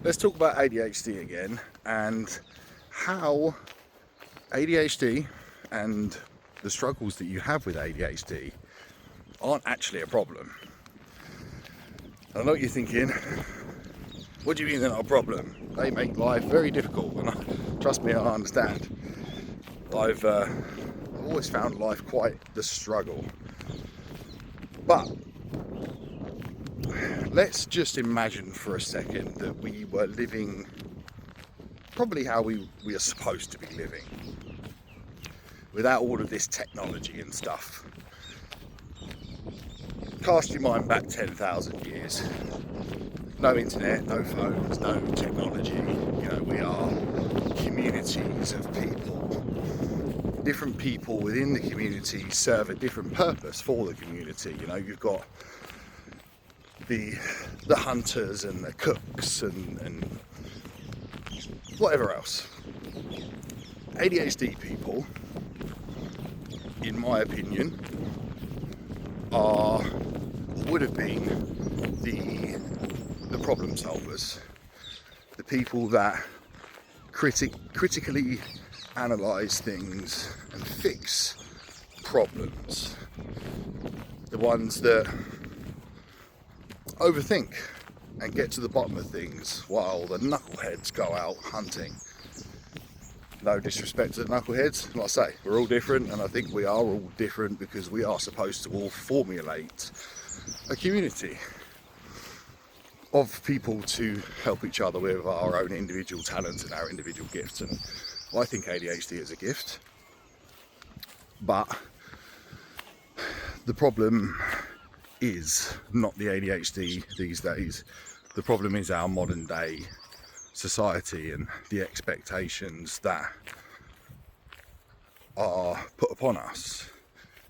let's talk about ADHD again and how ADHD and the struggles that you have with ADHD aren't actually a problem. I know what you're thinking. What do you mean they're not a problem? They make life very difficult, and trust me, I understand. I've always found life quite the struggle. But let's just imagine for a second that we were living probably how we are supposed to be living, without all of this technology and stuff. Cast your mind back 10,000 years. No internet, no phones, no technology. You know, we are communities of people. Different people within the community serve a different purpose for the community. You know, you've got the hunters and the cooks and whatever else. ADHD people, in my opinion, would have been the problem solvers, the people that critically analyse things and fix problems, the ones that overthink and get to the bottom of things while the knuckleheads go out hunting. No disrespect to the knuckleheads, like I say, we're all different, and I think we are all different because we are supposed to all formulate a community of people to help each other with our own individual talents and our individual gifts. And I think ADHD is a gift, but the problem is not the ADHD these days. The problem is our modern day society and the expectations that are put upon us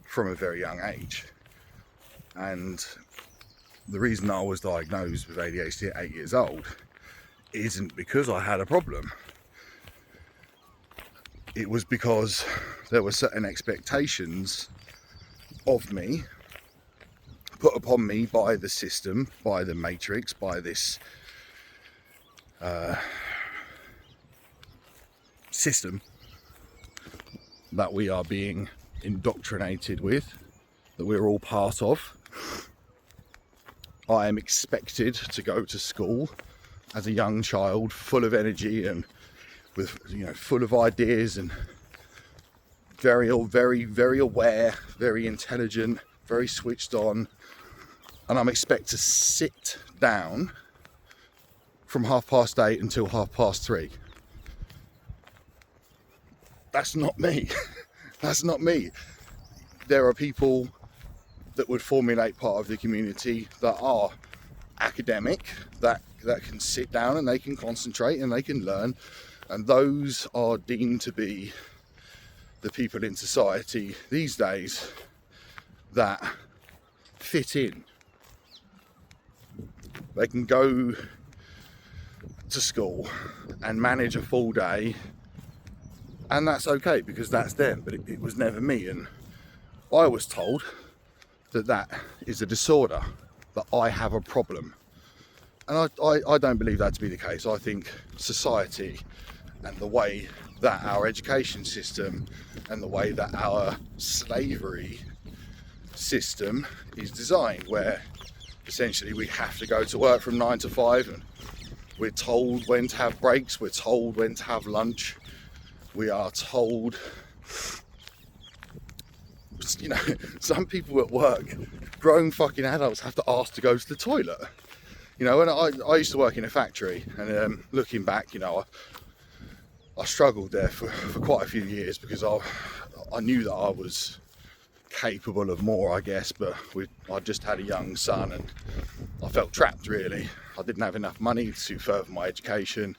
from a very young age. And the reason I was diagnosed with ADHD at 8 years old isn't because I had a problem. It was because there were certain expectations of me put upon me by the system, by the matrix, by this system that we are being indoctrinated with, that we're all part of. I am expected to go to school as a young child, full of energy and with, full of ideas and very aware, very intelligent, very switched on, and I'm expected to sit down from 8:30 until 3:30. That's not me. That's not me. There are people that would formulate part of the community that are academic, that can sit down and they can concentrate and they can learn, and those are deemed to be the people in society these days that fit in. They can go to school and manage a full day, and that's okay because that's them, but it was never me. And I was told that is a disorder, that I have a problem, and I don't believe that to be the case. I think society and the way that our education system and the way that our slavery system is designed, where essentially we have to go to work from 9 to 5 and we're told when to have breaks, we're told when to have lunch, we are told, some people at work, grown fucking adults, have to ask to go to the toilet. And I used to work in a factory, and looking back, I struggled there for quite a few years because I knew that I was capable of more, I guess, but I just had a young son and I felt trapped, really. I didn't have enough money to further my education,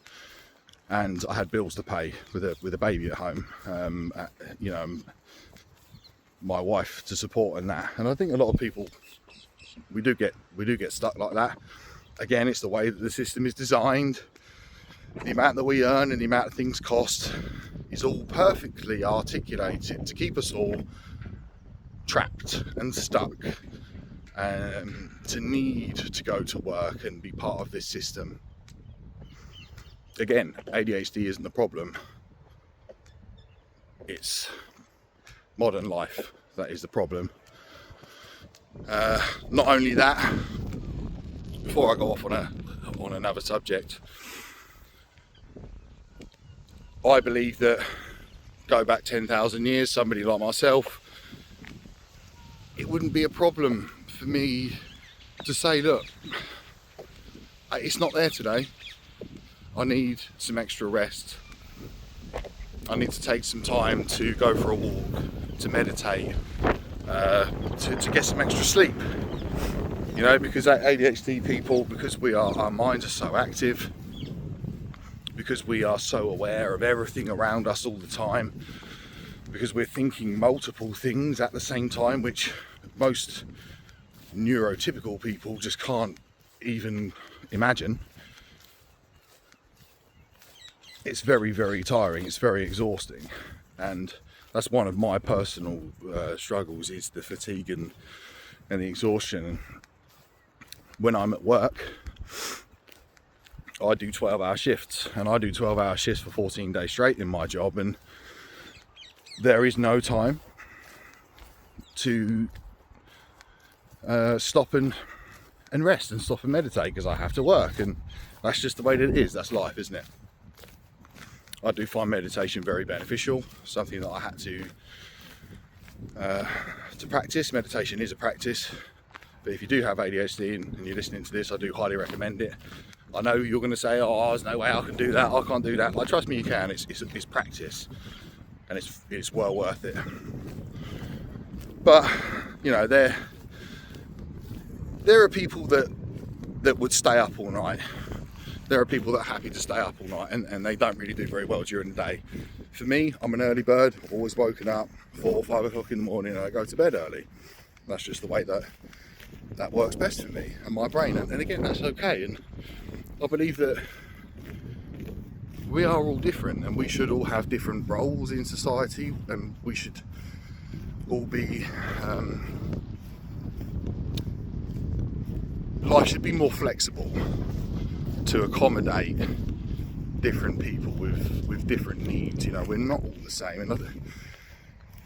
and I had bills to pay with a baby at home, my wife to support and that. And I think a lot of people, we do get stuck like that. Again, it's the way that the system is designed. The amount that we earn and the amount of things cost is all perfectly articulated to keep us all trapped and stuck, to need to go to work and be part of this system. again, ADHD isn't the problem. It's modern life that is the problem. Not only that, before I go off on another subject, I believe that go back 10,000 years, somebody like myself, it wouldn't be a problem for me to say, look, it's not there today. I need some extra rest. I need to take some time to go for a walk, to meditate, to get some extra sleep. You know, because ADHD people, because our minds are so active, because we are so aware of everything around us all the time, because we're thinking multiple things at the same time, which most neurotypical people just can't even imagine. It's very, very tiring, it's very exhausting, and that's one of my personal struggles, is the fatigue and the exhaustion. When I'm at work, I do 12-hour shifts, and I do 12-hour shifts for 14 days straight in my job, and there is no time to stop and rest and stop and meditate, because I have to work, and that's just the way that it is. That's life, isn't it? I do find meditation very beneficial, something that I had to practice. Meditation is a practice, but if you do have ADHD and you're listening to this, I do highly recommend it. I know you're going to say, oh, there's no way I can do that, I can't do that. Like, trust me, you can. It's practice, and it's well worth it. But you know, there are people that would stay up all night. There are people that are happy to stay up all night, and they don't really do very well during the day. For me, I'm an early bird. I've always woken up 4 or 5 o'clock in the morning, and I go to bed early. That's just the way that works best for me and my brain. And again, that's okay. And I believe that we are all different, and we should all have different roles in society, and we should all be life should be more flexible to accommodate different people with different needs. You know, we're not all the same, and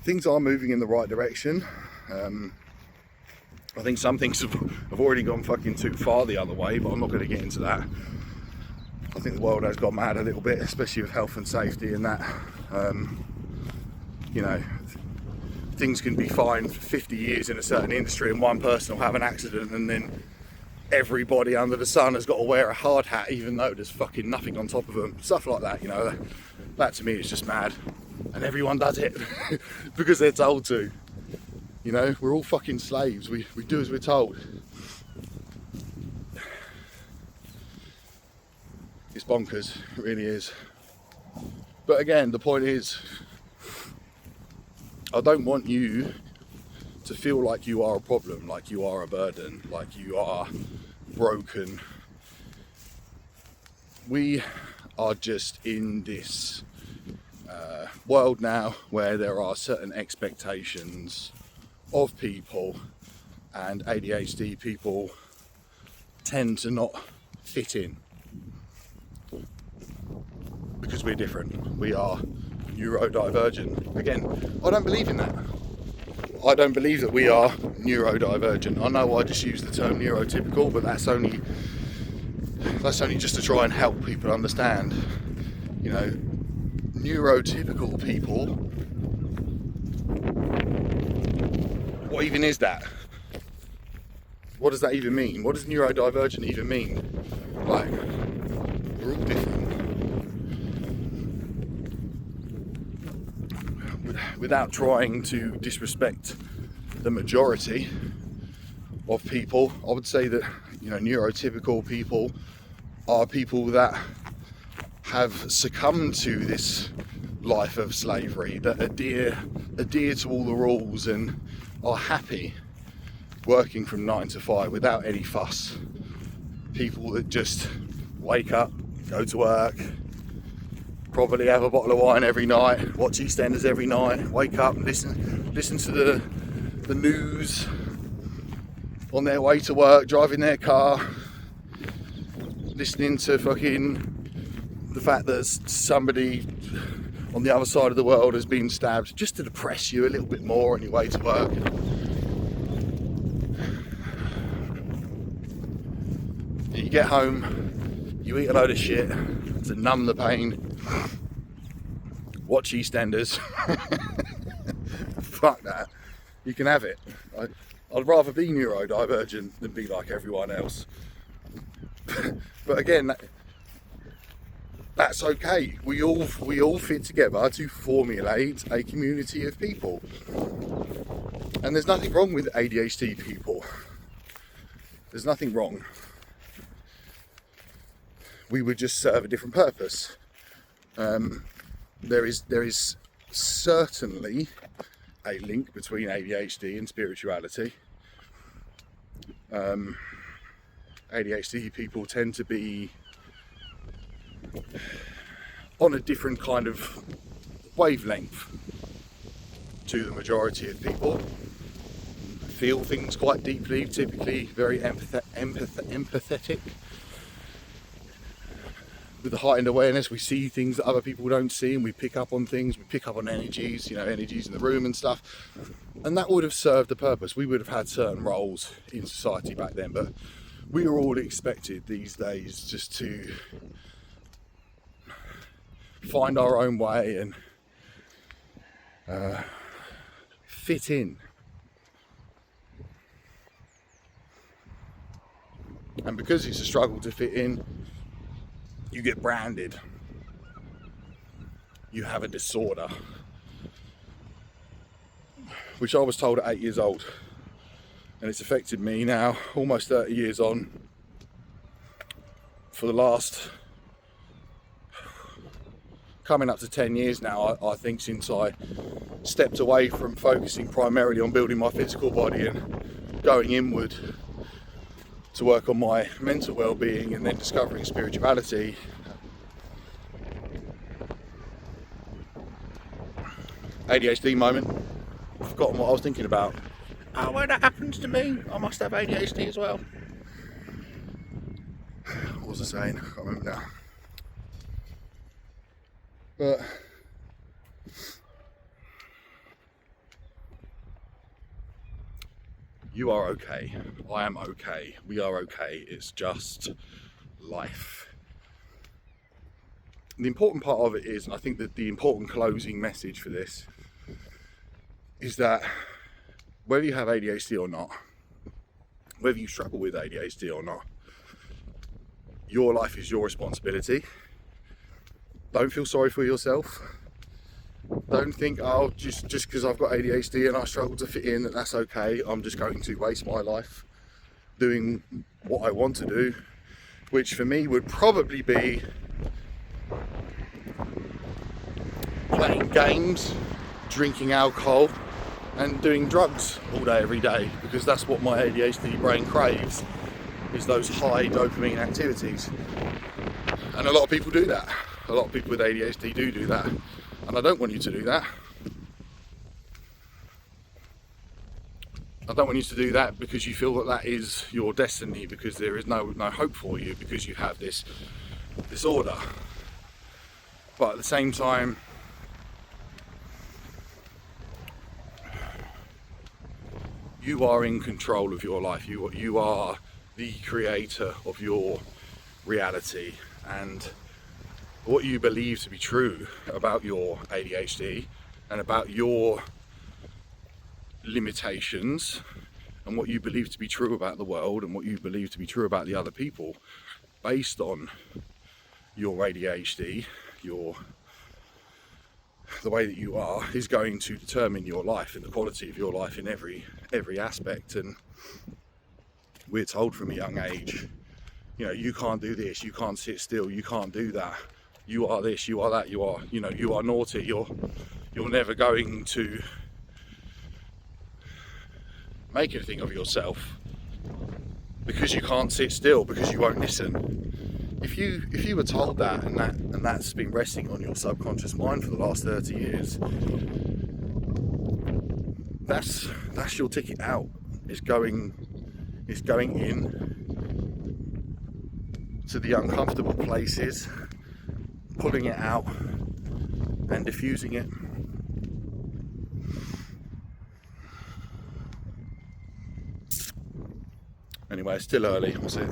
things are moving in the right direction. I think some things have already gone fucking too far the other way, but I'm not going to get into that. I think the world has gone mad a little bit, especially with health and safety and that. You know, things can be fine for 50 years in a certain industry, and one person will have an accident, and then everybody under the sun has got to wear a hard hat, even though there's fucking nothing on top of them. Stuff like that, you know, that to me is just mad. And everyone does it because they're told to. You know, we're all fucking slaves. We do as we're told. It's bonkers, it really is. But again, the point is, I don't want you to feel like you are a problem, like you are a burden, like you are broken. We are just in this world now where there are certain expectations of people, and ADHD people tend to not fit in because we're different. We are neurodivergent. Again, I don't believe in that. I don't believe that we are neurodivergent. I know I just use the term neurotypical, but that's only just to try and help people understand. You know, neurotypical people, what even is that? What does that even mean? What does neurodivergent even mean? Like, we're all different. Without trying to disrespect the majority of people, I would say that, you know, neurotypical people are people that have succumbed to this life of slavery, that adhere to all the rules and are happy working from 9 to 5 without any fuss. People that just wake up, go to work, probably have a bottle of wine every night, watch EastEnders every night, wake up and listen to the news on their way to work, driving their car, listening to fucking the fact that somebody on the other side of the world has been stabbed, just to depress you a little bit more on your way to work. You get home, you eat a load of shit to numb the pain, watch EastEnders. Fuck that. You can have it. I'd rather be neurodivergent than be like everyone else. But again, that's okay. We all fit together to formulate a community of people. And there's nothing wrong with ADHD people. There's nothing wrong. We would just serve a different purpose. There is certainly a link between ADHD and spirituality. ADHD people tend to be on a different kind of wavelength to the majority of people. Feel things quite deeply, typically very empathetic. With the heightened awareness, we see things that other people don't see, and we pick up on things, we pick up on energies, energies in the room and stuff. And that would have served a purpose. We would have had certain roles in society back then, but we are all expected these days just to find our own way and fit in. And because it's a struggle to fit in, you get branded. You have a disorder, which I was told at 8 years old, and it's affected me now, almost 30 years on, for the last coming up to 10 years now, I think, since I stepped away from focusing primarily on building my physical body and going inward to work on my mental well-being, and then discovering spirituality. ADHD moment. I've forgotten what I was thinking about. Oh, when that happens to me, I must have ADHD as well. What was I saying? I can't remember now. But you are okay. I am okay. We are okay. It's just life. The important part of it is, and I think that the important closing message for this is that whether you have ADHD or not, whether you struggle with ADHD or not, your life is your responsibility. Don't feel sorry for yourself. Don't think, oh, just because I've got ADHD and I struggle to fit in, that's okay. I'm just going to waste my life doing what I want to do, which for me would probably be playing games, drinking alcohol, and doing drugs all day, every day, because that's what my ADHD brain craves, is those high dopamine activities. And a lot of people do that. A lot of people with ADHD do that. And I don't want you to do that. I don't want you to do that because you feel that that is your destiny, because there is no hope for you, because you have this disorder. But at the same time, you are in control of your life. You are the creator of your reality, and what you believe to be true about your ADHD and about your limitations, and what you believe to be true about the world and what you believe to be true about the other people based on your ADHD, the way that you are, is going to determine your life and the quality of your life in every aspect. And we're told from a young age, you can't do this, you can't sit still, you can't do that, you are this, you are that, you are naughty, you're never going to make anything of yourself because you can't sit still, because you won't listen. If you were told that, and that's been resting on your subconscious mind for the last 30 years, that's your ticket out. It's going in to the uncomfortable places pulling it out and diffusing it. Anyway, it's still early. What's it?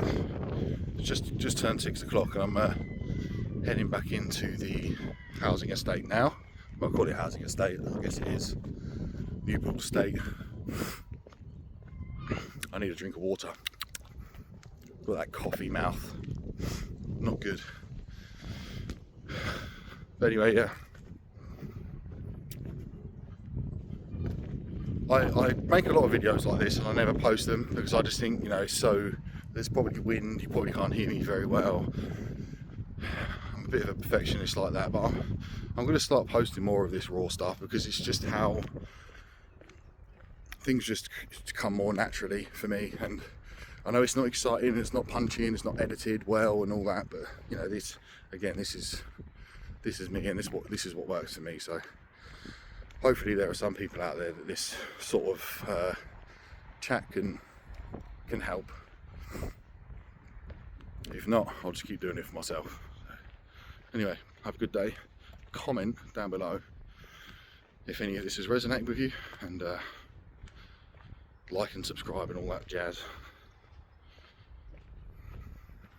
It's just turned 6 o'clock, and I'm heading back into the housing estate now. Well, I call it housing estate. I guess it is Newport Estate. I need a drink of water. Got that coffee mouth. Not good. But anyway, yeah. I make a lot of videos like this and I never post them because I just think, you know, there's probably wind, you probably can't hear me very well. I'm a bit of a perfectionist like that, but I'm going to start posting more of this raw stuff because it's just how things just come more naturally for me. And I know it's not exciting, it's not punchy, and it's not edited well and all that, but you know, this is me, and this is what works for me. So hopefully there are some people out there that this sort of chat can help. If not, I'll just keep doing it for myself. Anyway, have a good day. Comment down below if any of this has resonated with you, and like and subscribe and all that jazz.